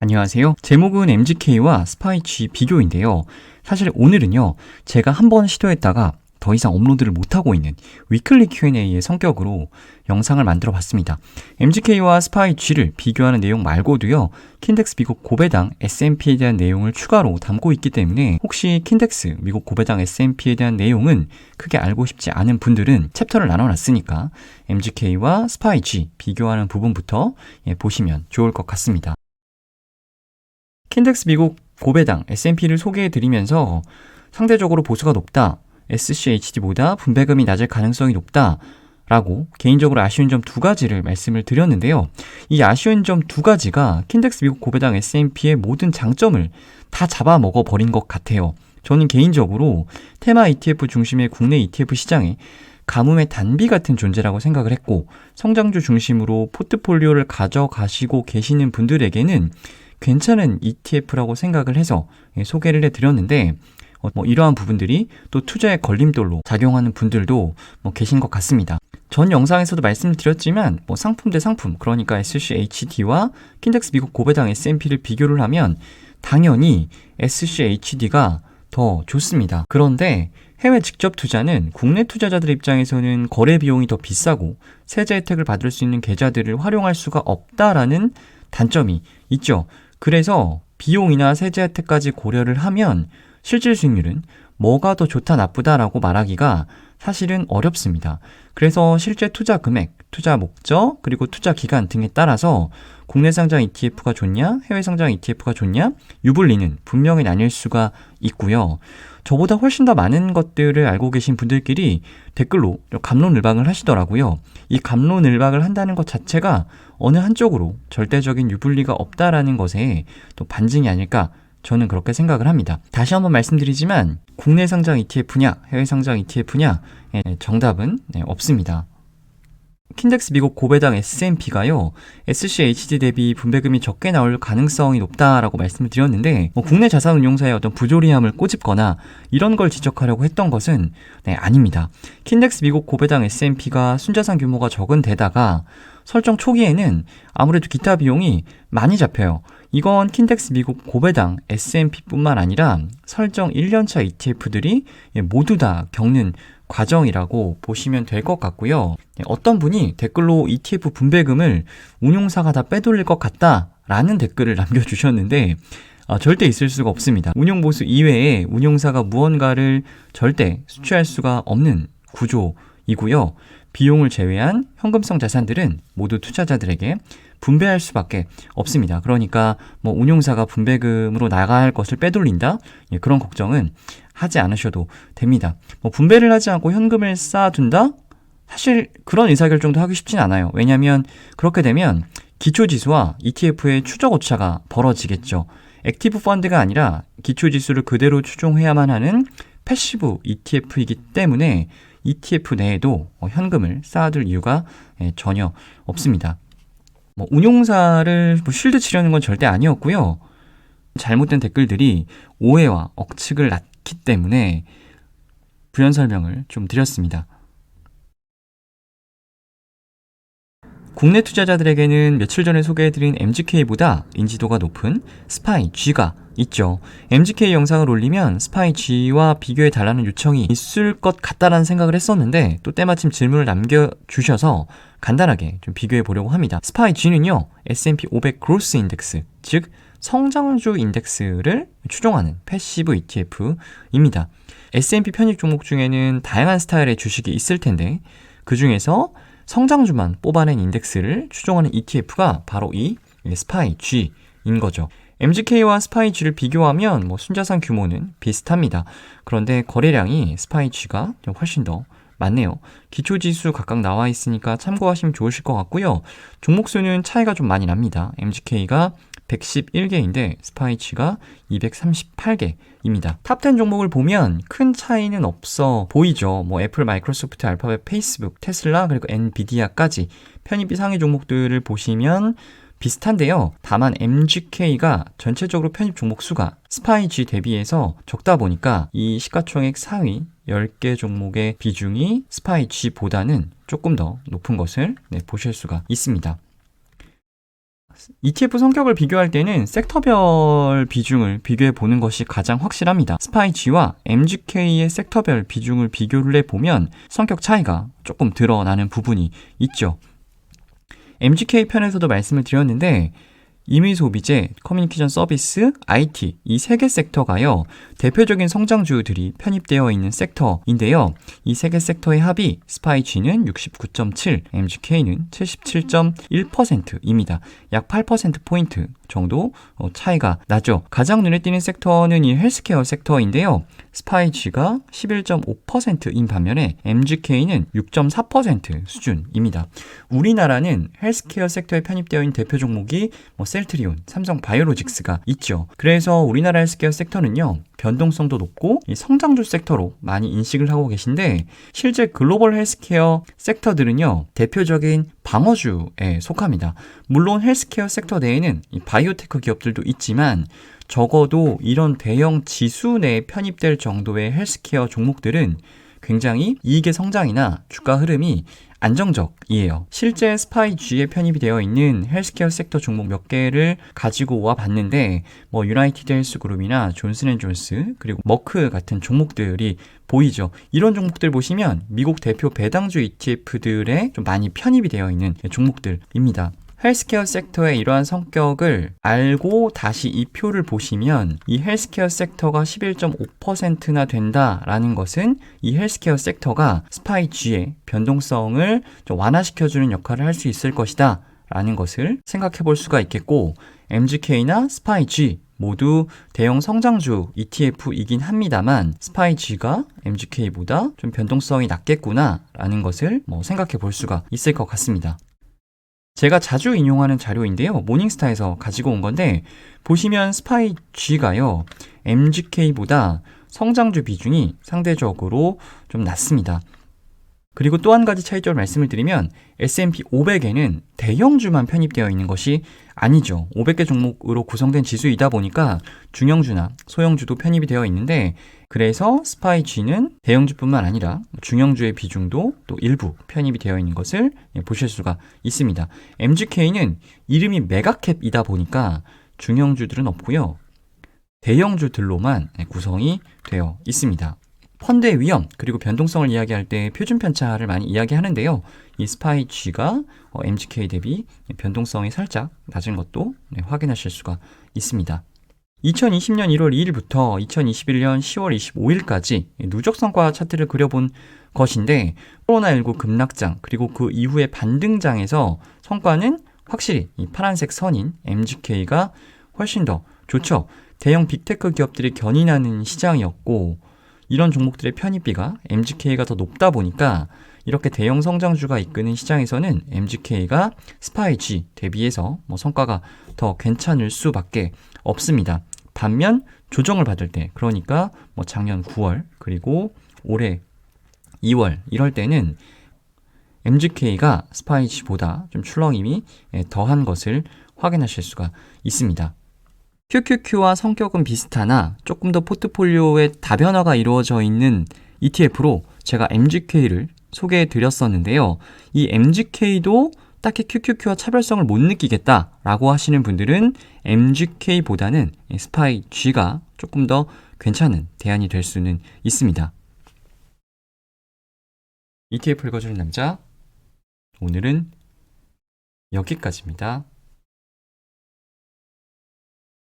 안녕하세요. 제목은 MGK와 스파이치 비교인데요. 사실 오늘은요, 제가 한번 시도했다가 더 이상 업로드를 못하고 있는 위클리 Q&A의 성격으로 영상을 만들어 봤습니다. MGK와 스파이치를 비교하는 내용 말고도요, 킨덱스 미국 고배당 S&P에 대한 내용을 추가로 담고 있기 때문에 혹시 킨덱스 미국 고배당 S&P에 대한 내용은 크게 알고 싶지 않은 분들은 챕터를 나눠놨으니까 MGK와 스파이치 비교하는 부분부터 보시면 좋을 것 같습니다. 킨덱스 미국 고배당 S&P를 소개해드리면서 상대적으로 보수가 높다, SCHD보다 분배금이 낮을 가능성이 높다 라고 개인적으로 아쉬운 점 두 가지를 말씀을 드렸는데요. 이 아쉬운 점 두 가지가 킨덱스 미국 고배당 S&P의 모든 장점을 다 잡아먹어 버린 것 같아요. 저는 개인적으로 테마 ETF 중심의 국내 ETF 시장에 가뭄의 단비 같은 존재라고 생각을 했고, 성장주 중심으로 포트폴리오를 가져가시고 계시는 분들에게는 괜찮은 ETF라고 생각을 해서 소개를 해드렸는데, 이러한 부분들이 또 투자의 걸림돌로 작용하는 분들도 계신 것 같습니다. 전 영상에서도 말씀을 드렸지만 상품 대 상품, 그러니까 SCHD와 킨덱스 미국 고배당 S&P를 비교를 하면 당연히 SCHD가 더 좋습니다. 그런데 해외 직접 투자는 국내 투자자들 입장에서는 거래 비용이 더 비싸고 세제 혜택을 받을 수 있는 계좌들을 활용할 수가 없다라는 단점이 있죠. 그래서 비용이나 세제 혜택까지 고려를 하면 실질 수익률은 뭐가 더 좋다 나쁘다라고 말하기가 사실은 어렵습니다. 그래서 실제 투자 금액, 투자 목적, 그리고 투자 기간 등에 따라서 국내 상장 ETF가 좋냐, 해외 상장 ETF가 좋냐, 유불리는 분명히 나뉠 수가 있고요. 저보다 훨씬 더 많은 것들을 알고 계신 분들끼리 댓글로 갑론을박을 하시더라고요. 이 갑론을박을 한다는 것 자체가 어느 한쪽으로 절대적인 유불리가 없다라는 것에 또 반증이 아닐까, 저는 그렇게 생각을 합니다. 다시 한번 말씀드리지만 국내 상장 ETF냐 해외 상장 ETF냐 정답은 없습니다. 킨덱스 미국 고배당 S&P가요, SCHD 대비 분배금이 적게 나올 가능성이 높다라고 말씀을 드렸는데, 국내 자산운용사의 어떤 부조리함을 꼬집거나 이런 걸 지적하려고 했던 것은 아닙니다. 킨덱스 미국 고배당 S&P가 순자산 규모가 적은 데다가 설정 초기에는 아무래도 기타 비용이 많이 잡혀요. 이건 킨덱스 미국 고배당 S&P뿐만 아니라 설정 1년차 ETF들이 모두 다 겪는 과정이라고 보시면 될 것 같고요. 어떤 분이 댓글로 ETF 분배금을 운용사가 다 빼돌릴 것 같다라는 댓글을 남겨주셨는데, 절대 있을 수가 없습니다. 운용보수 이외에 운용사가 무언가를 절대 수취할 수가 없는 구조이고요. 비용을 제외한 현금성 자산들은 모두 투자자들에게 분배할 수밖에 없습니다. 그러니까 운용사가 분배금으로 나갈 것을 빼돌린다? 그런 걱정은 하지 않으셔도 됩니다. 분배를 하지 않고 현금을 쌓아둔다? 사실 그런 의사결정도 하기 쉽진 않아요. 왜냐하면 그렇게 되면 기초지수와 ETF의 추적 오차가 벌어지겠죠. 액티브 펀드가 아니라 기초지수를 그대로 추종해야만 하는 패시브 ETF이기 때문에 ETF 내에도 현금을 쌓아둘 이유가 전혀 없습니다. 운용사를 쉴드 치려는 건 절대 아니었고요. 잘못된 댓글들이 오해와 억측을 낳기 때문에 부연 설명을 좀 드렸습니다. 국내 투자자들에게는 며칠 전에 소개해드린 MGK보다 인지도가 높은 스파이G가 있죠. MGK 영상을 올리면 스파이G와 비교해달라는 요청이 있을 것 같다라는 생각을 했었는데, 또 때마침 질문을 남겨주셔서 간단하게 좀 비교해 보려고 합니다. 스파이G는요, S&P 500 그로스 인덱스, 즉 성장주 인덱스를 추종하는 패시브 ETF입니다. S&P 편입 종목 중에는 다양한 스타일의 주식이 있을 텐데, 그 중에서 성장주만 뽑아낸 인덱스를 추종하는 ETF가 바로 이 스파이G인 거죠. MGK와 스파이G를 비교하면 순자산 규모는 비슷합니다. 그런데 거래량이 스파이G가 훨씬 더 많네요. 기초지수 각각 나와 있으니까 참고하시면 좋으실 것 같고요. 종목수는 차이가 좀 많이 납니다. MGK가 111개인데 스파이G가 238개입니다. 탑10 종목을 보면 큰 차이는 없어 보이죠. 애플, 마이크로소프트, 알파벳, 페이스북, 테슬라, 그리고 엔비디아까지 편입비 상위 종목들을 보시면 비슷한데요. 다만 MGK가 전체적으로 편입 종목 수가 스파이G 대비해서 적다 보니까 이 시가총액 상위 10개 종목의 비중이 스파이G보다는 조금 더 높은 것을 보실 수가 있습니다. ETF 성격을 비교할 때는 섹터별 비중을 비교해 보는 것이 가장 확실합니다. 스파이G와 MGK의 섹터별 비중을 비교를 해보면 성격 차이가 조금 드러나는 부분이 있죠. MGK 편에서도 말씀을 드렸는데 임의소비재, 커뮤니케이션 서비스, IT 이 세 개 섹터가요. 대표적인 성장주들이 편입되어 있는 섹터인데요. 이 세 개 섹터의 합이 스파이G는 69.7, MGK는 77.1%입니다. 약 8%포인트 정도 차이가 나죠. 가장 눈에 띄는 섹터는 이 헬스케어 섹터인데요. 스파이G가 11.5%인 반면에 MGK는 6.4% 수준입니다. 우리나라는 헬스케어 섹터에 편입되어 있는 대표 종목이 셀트리온, 삼성바이오로직스가 있죠. 그래서 우리나라 헬스케어 섹터는요. 변동성도 높고 성장주 섹터로 많이 인식을 하고 계신데 실제 글로벌 헬스케어 섹터들은요. 대표적인 방어주에 속합니다. 물론 헬스케어 섹터 내에는 바이오테크 기업들도 있지만 적어도 이런 대형 지수 내에 편입될 정도의 헬스케어 종목들은 굉장히 이익의 성장이나 주가 흐름이 안정적이에요. 실제 스파이G에 편입이 되어 있는 헬스케어 섹터 종목 몇 개를 가지고 와 봤는데 유나이티드 헬스그룹이나 존슨앤존스 그리고 머크 같은 종목들이 보이죠. 이런 종목들 보시면 미국 대표 배당주 ETF들에 좀 많이 편입이 되어 있는 종목들입니다. 헬스케어 섹터의 이러한 성격을 알고 다시 이 표를 보시면 이 헬스케어 섹터가 11.5%나 된다라는 것은 이 헬스케어 섹터가 스파이G의 변동성을 좀 완화시켜주는 역할을 할 수 있을 것이다 라는 것을 생각해 볼 수가 있겠고 MGK나 스파이G 모두 대형 성장주 ETF이긴 합니다만 스파이G가 MGK보다 좀 변동성이 낮겠구나 라는 것을 생각해 볼 수가 있을 것 같습니다. 제가 자주 인용하는 자료인데요. 모닝스타에서 가지고 온 건데 보시면 스파이G가요. MGK보다 성장주 비중이 상대적으로 좀 낮습니다. 그리고 또 한 가지 차이점을 말씀을 드리면 S&P 500에는 대형주만 편입되어 있는 것이 아니죠. 500개 종목으로 구성된 지수이다 보니까 중형주나 소형주도 편입이 되어 있는데 그래서 스파이G는 대형주뿐만 아니라 중형주의 비중도 또 일부 편입이 되어 있는 것을 보실 수가 있습니다. MGK는 이름이 메가캡이다 보니까 중형주들은 없고요. 대형주들로만 구성이 되어 있습니다. 펀드의 위험 그리고 변동성을 이야기할 때 표준 편차를 많이 이야기하는데요. 이 스파이G가 MGK 대비 변동성이 살짝 낮은 것도 확인하실 수가 있습니다. 2020년 1월 2일부터 2021년 10월 25일까지 누적 성과 차트를 그려본 것인데 코로나19 급락장 그리고 그 이후의 반등장에서 성과는 확실히 이 파란색 선인 MGK가 훨씬 더 좋죠. 대형 빅테크 기업들이 견인하는 시장이었고 이런 종목들의 편입비가 MGK가 더 높다 보니까 이렇게 대형 성장주가 이끄는 시장에서는 MGK가 스파이G 대비해서 성과가 더 괜찮을 수밖에 없습니다. 반면 조정을 받을 때 그러니까 작년 9월 그리고 올해 2월 이럴 때는 MGK가 스파이G보다 좀 출렁임이 더한 것을 확인하실 수가 있습니다. QQQ와 성격은 비슷하나 조금 더 포트폴리오의 다변화가 이루어져 있는 ETF로 제가 MGK를 소개해 드렸었는데요. 이 MGK도 딱히 QQQ와 차별성을 못 느끼겠다라고 하시는 분들은 MGK보다는 스파이G가 조금 더 괜찮은 대안이 될 수는 있습니다. ETF 읽어주는 남자, 오늘은 여기까지입니다.